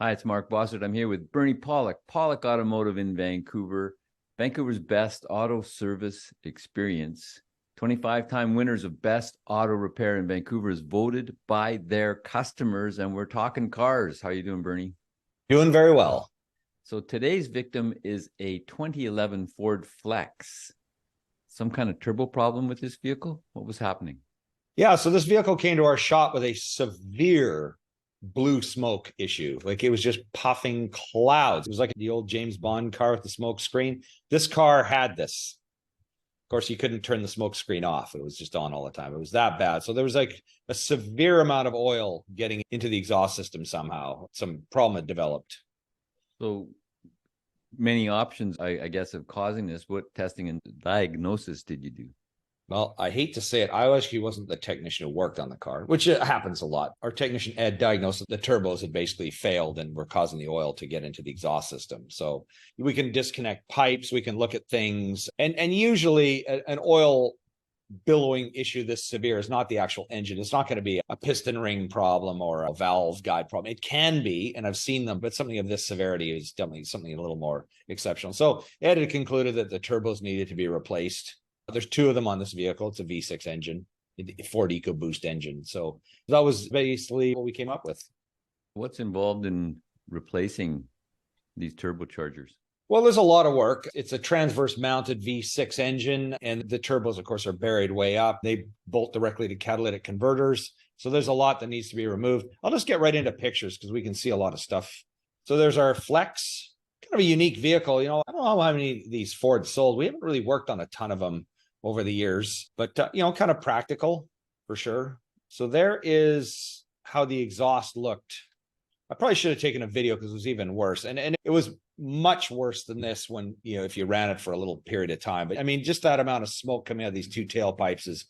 Hi, it's Mark Bossert. I'm here with Bernie Pawlik, Pawlik Automotive in Vancouver, Vancouver's best auto service experience. 25-time winners of best auto repair in Vancouver is voted by their customers, and we're talking cars. How you doing, Bernie? Doing very well. So today's victim is a 2011 Ford Flex. Some kind of turbo problem with this vehicle? What was happening? Yeah, so this vehicle came to our shop with a severe blue smoke issue. Like it was just puffing clouds. It was like the old James Bond car with the smoke screen. This car had this. Of course, you couldn't turn the smoke screen off. It was just on all the time. It was that bad. So there was like a severe amount of oil getting into the exhaust system somehow. Some problem had developed. So many options, I guess, of causing this. What testing and diagnosis did you do? Well, I hate to say it. I actually wasn't the technician who worked on the car, which happens a lot. Our technician, Ed, diagnosed that the turbos had basically failed and were causing the oil to get into the exhaust system. So we can disconnect pipes. We can look at things. And usually an oil billowing issue this severe is not the actual engine. It's not going to be a piston ring problem or a valve guide problem. It can be, and I've seen them, but something of this severity is definitely something a little more exceptional. So Ed had concluded that the turbos needed to be replaced. There's two of them on this vehicle. It's a V6 engine, Ford EcoBoost engine. So that was basically what we came up with. What's involved in replacing these turbochargers? Well, there's a lot of work. It's a transverse mounted V6 engine, and the turbos, of course, are buried way up. They bolt directly to catalytic converters. So there's a lot that needs to be removed. I'll just get right into pictures because we can see a lot of stuff. So there's our Flex, kind of a unique vehicle. You know, I don't know how many of these Ford sold. We haven't really worked on a ton of them over the years, but, kind of practical for sure. So there is how the exhaust looked. I probably should have taken a video because it was even worse. And it was much worse than this when, if you ran it for a little period of time. But I mean, just that amount of smoke coming out of these two tailpipes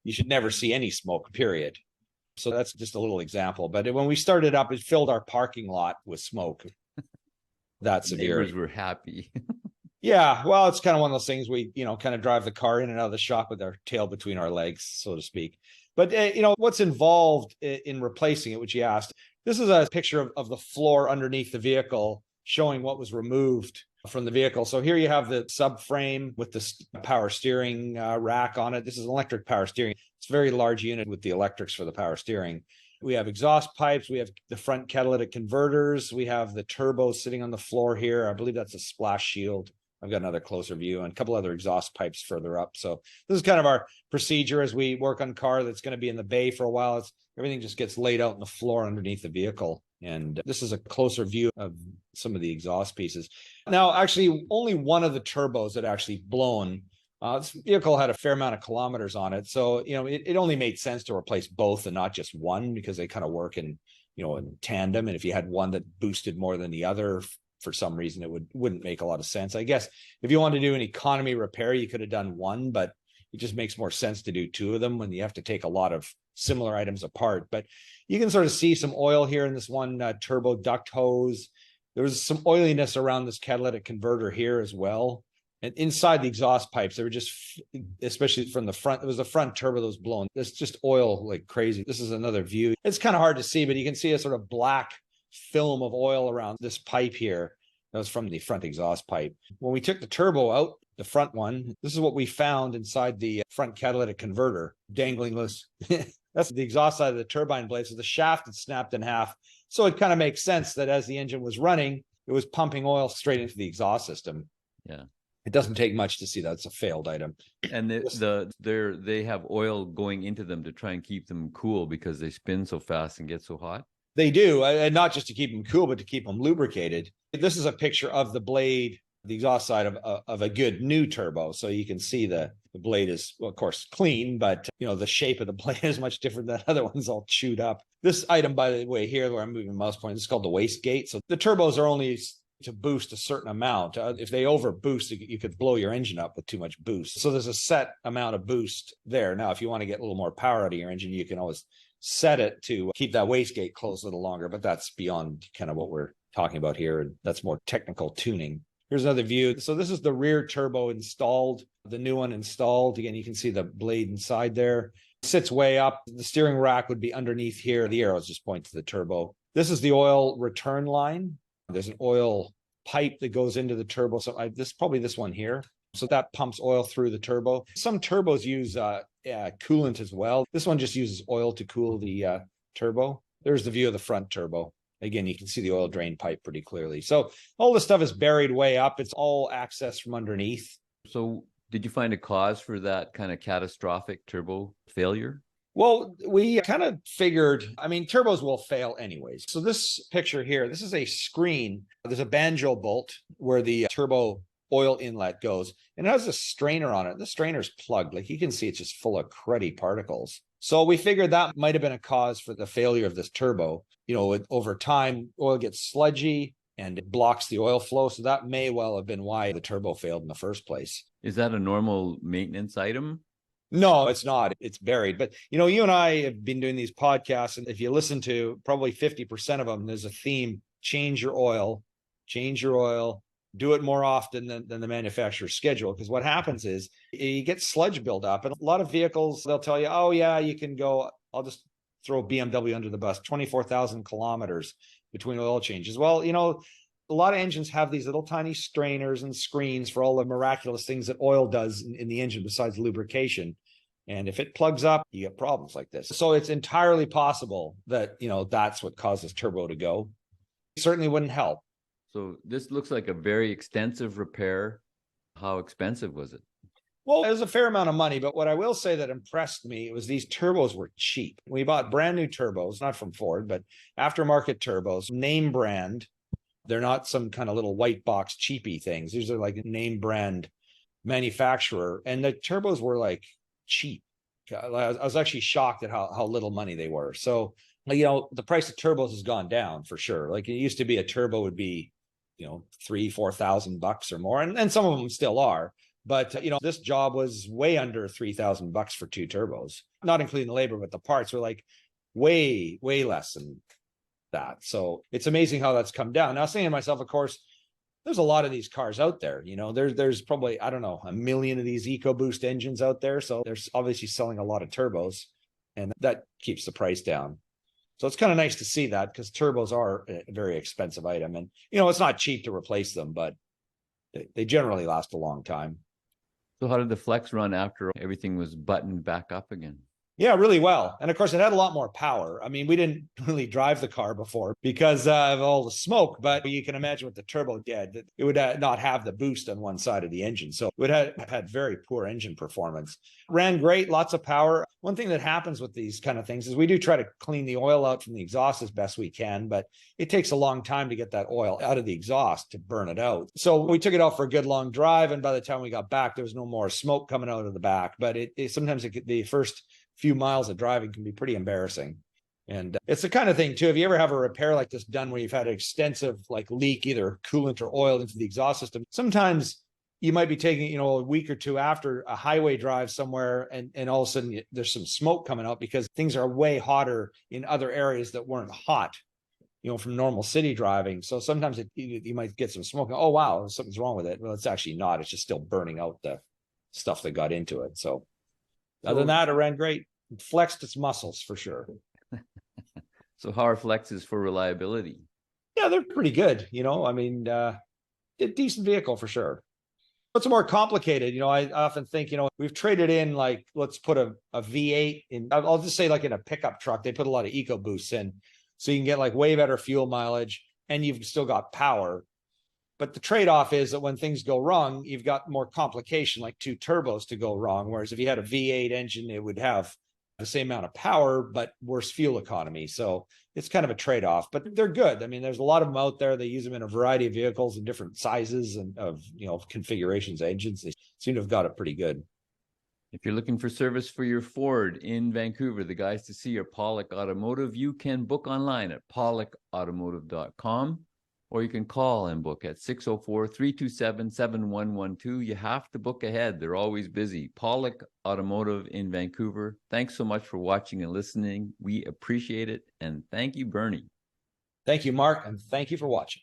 you should never see any smoke, period. So that's just a little example. But when we started up, it filled our parking lot with smoke. That severe. Neighbors were happy. Yeah, well, it's kind of one of those things we, kind of drive the car in and out of the shop with our tail between our legs, so to speak. But, what's involved in replacing it, which you asked, this is a picture of the floor underneath the vehicle showing what was removed from the vehicle. So here you have the subframe with the power steering rack on it. This is an electric power steering. It's a very large unit with the electrics for the power steering. We have exhaust pipes. We have the front catalytic converters. We have the turbo sitting on the floor here. I believe that's a splash shield. I've got another closer view and a couple other exhaust pipes further up. So this is kind of our procedure as we work on car that's going to be in the bay for a while. Everything just gets laid out on the floor underneath the vehicle. And this is a closer view of some of the exhaust pieces. Now, actually, only one of the turbos had actually blown. This vehicle had a fair amount of kilometers on it. So, it only made sense to replace both and not just one because they kind of work in tandem. And if you had one that boosted more than the other, for some reason, it wouldn't make a lot of sense. I guess if you want to do an economy repair, you could have done one, but it just makes more sense to do two of them when you have to take a lot of similar items apart. But you can sort of see some oil here in this one turbo duct hose. There was some oiliness around this catalytic converter here as well. And inside the exhaust pipes, they were just, especially from the front, it was the front turbo that was blown. There's just oil like crazy. This is another view. It's kind of hard to see, but you can see a sort of black film of oil around this pipe here. That was from the front exhaust pipe. When we took the turbo out, the front one, this is what we found inside the front catalytic converter, dangling loose. That's the exhaust side of the turbine blade. So the shaft had snapped in half. So it kind of makes sense that as the engine was running, it was pumping oil straight into the exhaust system. Yeah. It doesn't take much to see that's a failed item. And they have oil going into them to try and keep them cool because they spin so fast and get so hot. They do, and not just to keep them cool, but to keep them lubricated. This is a picture of the blade, the exhaust side of a good new turbo. So you can see the blade is, well, of course, clean, but the shape of the blade is much different than other ones all chewed up. This item, by the way, here where I'm moving the mouse point, this is called the wastegate. So the turbos are only to boost a certain amount. If they over boost, you could blow your engine up with too much boost. So there's a set amount of boost there. Now, if you want to get a little more power out of your engine, you can always set it to keep that wastegate closed a little longer, but that's beyond kind of what we're talking about here. And that's more technical tuning. Here's another view. So this is the rear turbo installed, the new one installed. Again, you can see the blade inside there. Sits way up. The steering rack would be underneath here. The arrows just point to the turbo. This is the oil return line. There's an oil pipe that goes into the turbo. So probably this one here. So that pumps oil through the turbo. Some turbos use coolant as well. This one just uses oil to cool the turbo. There's the view of the front turbo. Again, you can see the oil drain pipe pretty clearly. So all this stuff is buried way up. It's all accessed from underneath. So did you find a cause for that kind of catastrophic turbo failure? Well, we kind of figured, turbos will fail anyways. So this picture here, this is a screen. There's a banjo bolt where the turbo oil inlet goes, and it has a strainer on it. The strainer's plugged. Like you can see, it's just full of cruddy particles. So we figured that might have been a cause for the failure of this turbo. Over time, oil gets sludgy and it blocks the oil flow. So that may well have been why the turbo failed in the first place. Is that a normal maintenance item? No, it's not. It's buried. But, you and I have been doing these podcasts, and if you listen to probably 50% of them, there's a theme: change your oil, do it more often than the manufacturer's schedule. Because what happens is you get sludge buildup, and a lot of vehicles, they'll tell you, oh, yeah, you can go, I'll just throw BMW under the bus, 24,000 kilometers between oil changes. Well, a lot of engines have these little tiny strainers and screens for all the miraculous things that oil does in the engine besides lubrication. And if it plugs up, you get problems like this. So it's entirely possible that, that's what causes turbo to go. It certainly wouldn't help. So this looks like a very extensive repair. How expensive was it? Well, it was a fair amount of money, but what I will say that impressed me was these turbos were cheap. We bought brand new turbos, not from Ford, but aftermarket turbos, name brand. They're not some kind of little white box cheapy things. These are like a name brand manufacturer. And the turbos were like cheap. I was actually shocked at how little money they were. So, the price of turbos has gone down for sure. Like it used to be a turbo would be, $3,000-4,000 or more. And some of them still are. But, this job was way under $3,000 for two turbos, not including the labor, but the parts were like way, way less than that. So it's amazing how that's come down. Now, I was thinking to myself, of course, there's a lot of these cars out there. There's probably, I don't know, 1 million of these EcoBoost engines out there. So there's obviously selling a lot of turbos, and that keeps the price down. So it's kind of nice to see that, because turbos are a very expensive item. And, it's not cheap to replace them, but they generally last a long time. So how did the Flex run after everything was buttoned back up again? Yeah, really well. And of course, it had a lot more power. We didn't really drive the car before because of all the smoke, but you can imagine what the turbo did. It would not have the boost on one side of the engine. So it would have had very poor engine performance. Ran great, lots of power. One thing that happens with these kind of things is we do try to clean the oil out from the exhaust as best we can, but it takes a long time to get that oil out of the exhaust to burn it out. So we took it out for a good long drive, and by the time we got back, there was no more smoke coming out of the back. But sometimes the first few miles of driving can be pretty embarrassing. And it's the kind of thing too, if you ever have a repair like this done where you've had an extensive leak, either coolant or oil into the exhaust system, sometimes you might be taking, a week or two after a highway drive somewhere, and all of a sudden there's some smoke coming out because things are way hotter in other areas that weren't hot, from normal city driving. So sometimes you might get some smoke. Oh, wow, something's wrong with it. Well, it's actually not. It's just still burning out the stuff that got into it. So other than that, it ran great. It flexed its muscles for sure. So how are Flexes for reliability? Yeah, they're pretty good. A decent vehicle for sure. It's more complicated. I often think, we've traded in, let's put a V8 in, I'll just say in a pickup truck, they put a lot of EcoBoosts in. So you can get way better fuel mileage, and you've still got power. But the trade-off is that when things go wrong, you've got more complication, like two turbos to go wrong. Whereas if you had a V8 engine, it would have the same amount of power, but worse fuel economy. So it's kind of a trade-off, but they're good. There's a lot of them out there. They use them in a variety of vehicles and different sizes and of configurations, engines. They seem to have got it pretty good. If you're looking for service for your Ford in Vancouver, the guys to see are Pawlik Automotive. You can book online at pawlikautomotive.com. Or you can call and book at 604-327-7112. You have to book ahead. They're always busy. Pawlik Automotive in Vancouver. Thanks so much for watching and listening. We appreciate it. And thank you, Bernie. Thank you, Mark. And thank you for watching.